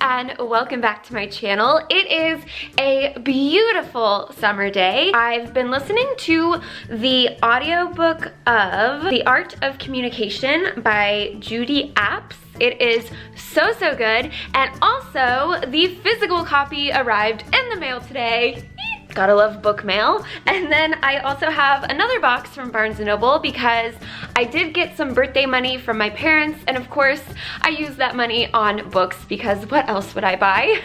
and welcome back to my channel. It is a beautiful summer day. I've been listening to the audiobook of The Art of Communication by Judy Apps. It is so good, and also the physical copy arrived in the mail today. Gotta love book mail. And then I also have another box from Barnes & Noble because I did get some birthday money from my parents, and of course I use that money on books because what else would I buy?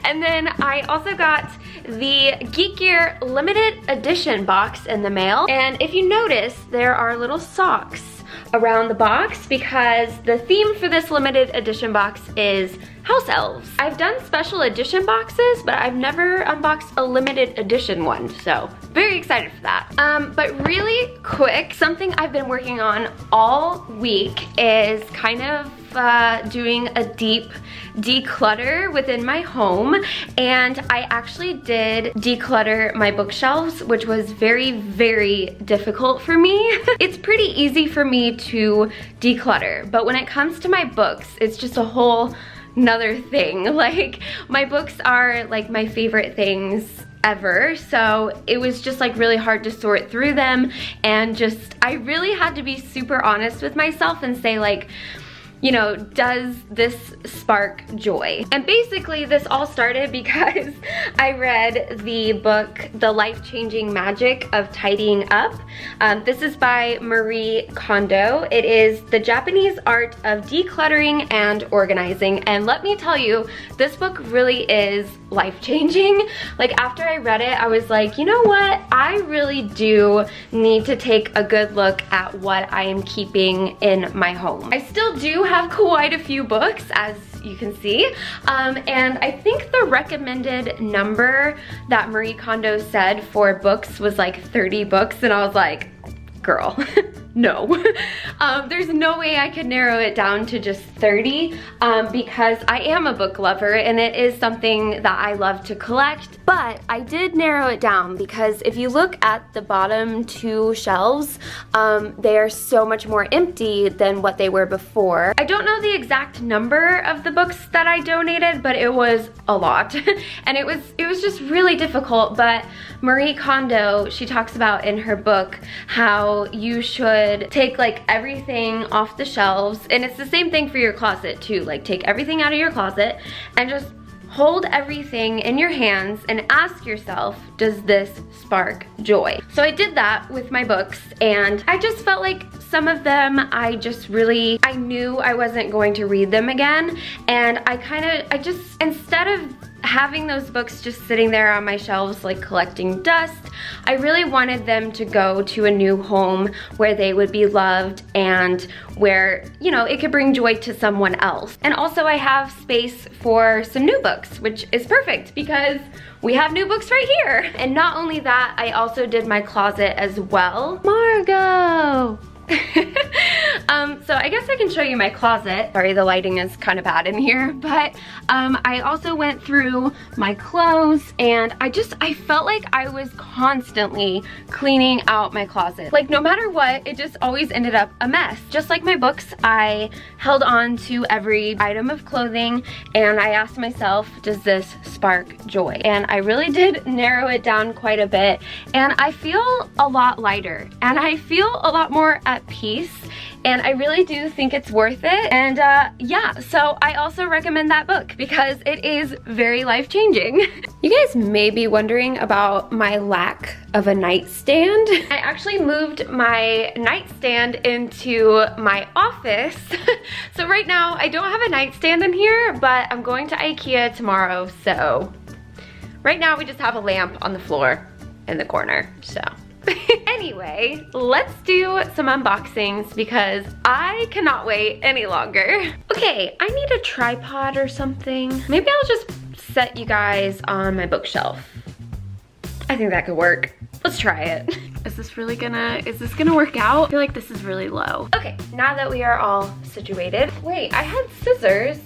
And then I also got the Geek Gear limited edition box in the mail, and if you notice there are little socks around the box because the theme for this limited edition box is house elves. I've done special edition boxes, but I've never unboxed a limited edition one, so very excited for that. But really quick, something I've been working on all week is kind of doing a deep declutter within my home, and I actually did declutter my bookshelves, which was very difficult for me. It's pretty easy for me to declutter, but when it comes to my books, it's just a whole another thing. Like, my books are like my favorite things ever, so it was just like really hard to sort through them, and just I really had to be super honest with myself and say, like, you know, does this spark joy? And basically this all started because I read the book, The Life-Changing Magic of Tidying Up. This is by Marie Kondo. It is the Japanese art of decluttering and organizing. And let me tell you, this book really is life-changing. Like, after I read it, I was like, you know what? I really do need to take a good look at what I am keeping in my home. I still do have quite a few books, as you can see, and I think the recommended number that Marie Kondo said for books was like 30 books, and I was like, girl, no. There's no way I could narrow it down to just 30 because I am a book lover and it is something that I love to collect. But I did narrow it down because if you look at the bottom two shelves, they are so much more empty than what they were before. I don't know the exact number of the books that I donated, but it was a lot. And it was just really difficult. But Marie Kondo, she talks about in her book how you should take like everything off the shelves, and it's the same thing for your closet too. Like, take everything out of your closet and just hold everything in your hands and ask yourself, does this spark joy? So I did that with my books, and I just felt like some of them I knew I wasn't going to read them again, and I just, instead of having those books just sitting there on my shelves like collecting dust, I really wanted them to go to a new home where they would be loved and where, you know, it could bring joy to someone else. And also I have space for some new books, which is perfect because we have new books right here. And not only that, I also did my closet as well. Margot! So I guess I can show you my closet. Sorry, the lighting is kind of bad in here, but I also went through my clothes, and I felt like I was constantly cleaning out my closet. Like, no matter what, it just always ended up a mess. Just like my books, I held on to every item of clothing, and I asked myself, does this spark joy? And I really did narrow it down quite a bit, and I feel a lot lighter, and I feel a lot more at peace, and I really do think it's worth it. And yeah, so I also recommend that book because it is very life-changing. You guys may be wondering about my lack of a nightstand. I actually moved my nightstand into my office. So right now I don't have a nightstand in here, but I'm going to IKEA tomorrow, so right now we just have a lamp on the floor in the corner, so. Anyway, let's do some unboxings because I cannot wait any longer. Okay, I need a tripod or something. Maybe I'll just set you guys on my bookshelf. I think that could work. Let's try it. Is this gonna work out? I feel like this is really low. Okay, now that we are all situated. Wait, I had scissors.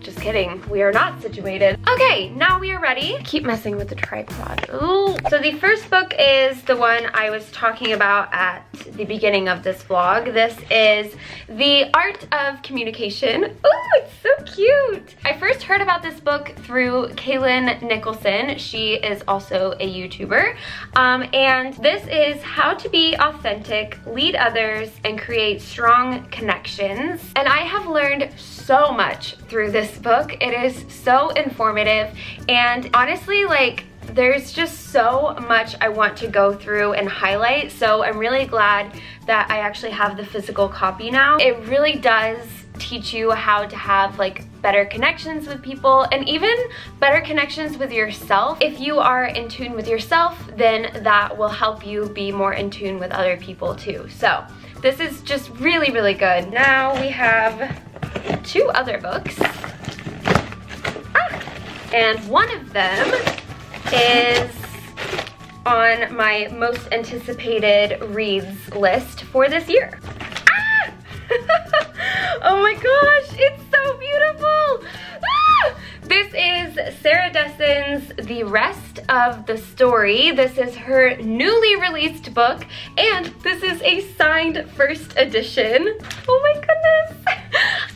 Just kidding, we are not situated. Okay, now we are ready. Keep messing with the tripod. Ooh. So the first book is the one I was talking about at the beginning of this vlog. This is The Art of Communication. Ooh, it's so cute. I first heard about this book through Kaylin Nicholson. She is also a YouTuber. And this is how to be authentic, lead others, and create strong connections. And I have learned so much through this book. It is so informative, and honestly, like, there's just so much I want to go through and highlight, so I'm really glad that I actually have the physical copy now. It really does teach you how to have like better connections with people, and even better connections with yourself. If you are in tune with yourself, then that will help you be more in tune with other people too. So this is just really, really good. Now we have two other books. And one of them is on my most anticipated reads list for this year. Oh my gosh, it's so beautiful! This is Sarah Dessen's The Rest of the Story. This is her newly released book, and this is a signed first edition. Oh my goodness!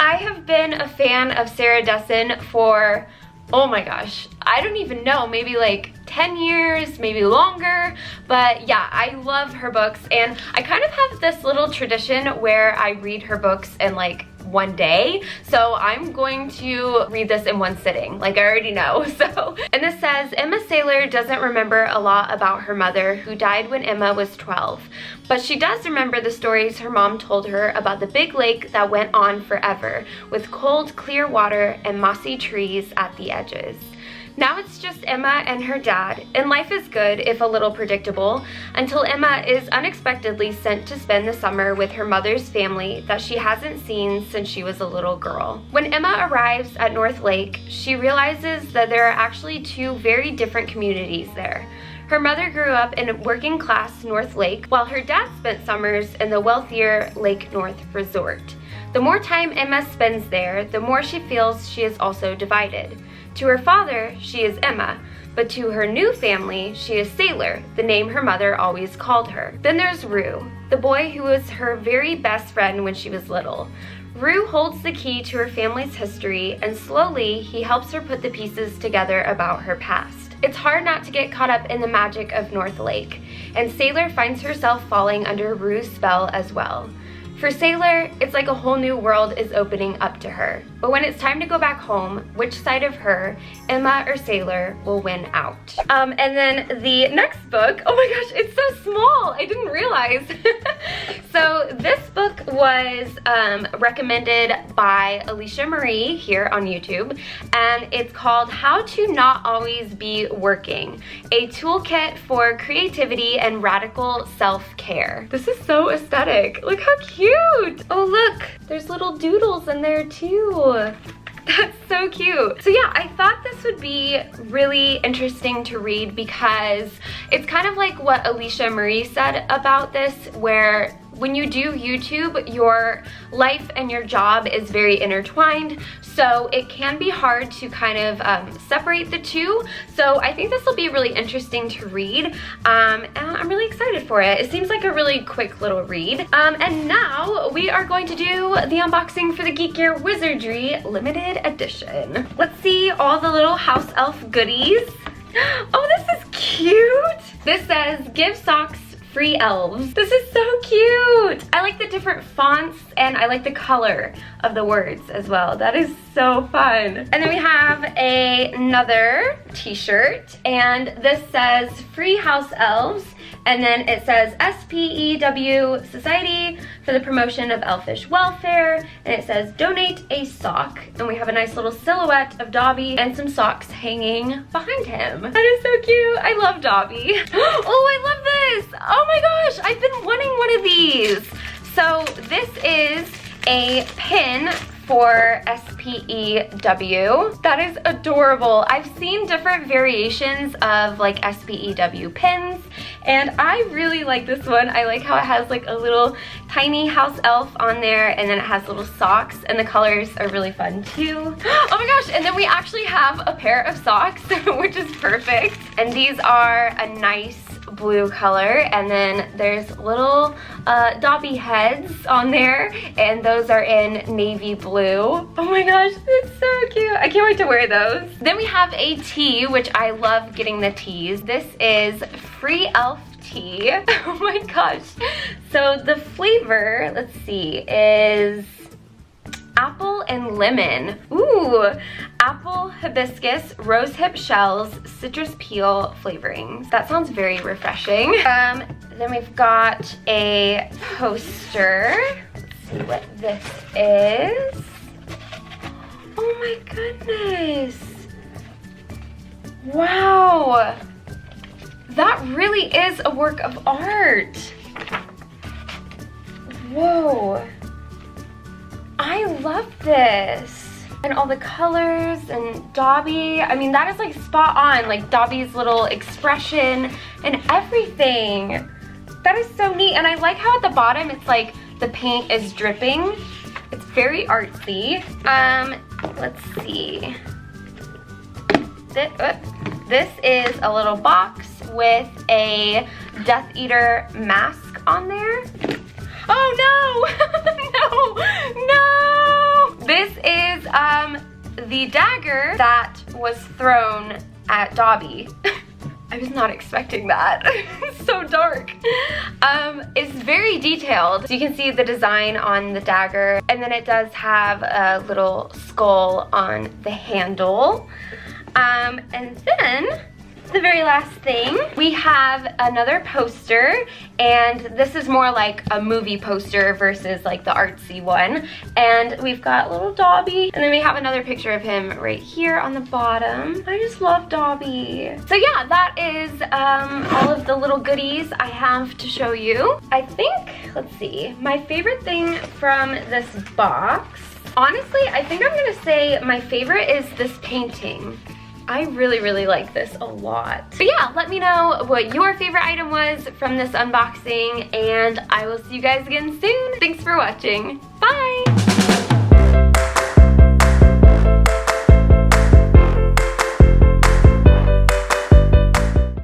I have been a fan of Sarah Dessen for, oh my gosh, I don't even know, maybe like 10 years, maybe longer, but yeah, I love her books, and I kind of have this little tradition where I read her books in like one day, so I'm going to read this in one sitting, like I already know. So, and this says, Emma Saylor doesn't remember a lot about her mother, who died when Emma was 12, but she does remember the stories her mom told her about the big lake that went on forever, with cold, clear water and mossy trees at the edges. Now it's just Emma and her dad, and life is good, if a little predictable, until Emma is unexpectedly sent to spend the summer with her mother's family that she hasn't seen since she was a little girl. When Emma arrives at North Lake, she realizes that there are actually two very different communities there. Her mother grew up in working class North Lake, while her dad spent summers in the wealthier Lake North Resort. The more time Emma spends there, the more she feels she is also divided. To her father, she is Emma, but to her new family, she is Saylor, the name her mother always called her. Then there's Rue, the boy who was her very best friend when she was little. Rue holds the key to her family's history, and slowly he helps her put the pieces together about her past. It's hard not to get caught up in the magic of North Lake, and Saylor finds herself falling under Rue's spell as well. For Saylor, it's like a whole new world is opening up to her. But when it's time to go back home, which side of her, Emma or Saylor, will win out? And then the next book, oh my gosh, it's so small, I didn't realize. So this book was recommended by Alicia Marie here on YouTube, and it's called How to Not Always Be Working, a toolkit for creativity and radical self-care. This is so aesthetic. Look how cute. Oh look, there's little doodles in there too. That's so cute. So yeah, I thought this would be really interesting to read because it's kind of like what Alicia Marie said about this, where when you do YouTube, your life and your job is very intertwined, so it can be hard to kind of separate the two. So I think this will be really interesting to read, and I'm really excited for it. It seems like a really quick little read. And now we are going to do the unboxing for the Geek Gear Wizardry limited edition. Let's see all the little house elf goodies. Oh, this is cute. This says, give socks, free elves. This is so cute. I like the different fonts, and I like the color of the words as well. That is so fun. And then we have another t-shirt, and this says free house elves, and then it says SPEW Society for the promotion of elfish welfare, and it says donate a sock, and we have a nice little silhouette of Dobby and some socks hanging behind him. That is so cute. I love Dobby. Oh, I love this. Oh my gosh, I've been wanting one of these. So this is a pin for SPEW. That is adorable. I've seen different variations of like SPEW pins, and I really like this one. I like how it has like a little tiny house elf on there, and then it has little socks, and the colors are really fun too. Oh my gosh, and then we actually have a pair of socks, which is perfect. And these are a nice blue color, and then there's little Dobby heads on there, and those are in navy blue. Oh my gosh, it's so cute. I can't wait to wear those. Then we have a tea, which I love getting the teas. This is Free Elf tea. Oh my gosh. So the flavor, let's see, is apple and lemon. Ooh, apple, hibiscus, rosehip shells, citrus peel flavorings. That sounds very refreshing. Then we've got a poster. Let's see what this is. Oh my goodness. Wow. That really is a work of art. Whoa. I love this. And all the colors and Dobby. I mean, that is like spot on, like Dobby's little expression and everything. That is so neat. And I like how at the bottom it's like the paint is dripping. It's very artsy. Let's see. This is a little box with a Death Eater mask on there. Oh no! No! This is the dagger that was thrown at Dobby. I was not expecting that. It's so dark. It's very detailed. So you can see the design on the dagger, and then it does have a little skull on the handle. And then the very last thing, we have another poster, and this is more like a movie poster versus like the artsy one. And we've got little Dobby, and then we have another picture of him right here on the bottom. I just love Dobby. So yeah, that is all of the little goodies I have to show you. I think, let's see, my favorite thing from this box, honestly, I think I'm gonna say my favorite is this painting. I really, really like this a lot. But yeah, let me know what your favorite item was from this unboxing, and I will see you guys again soon. Thanks for watching. Bye!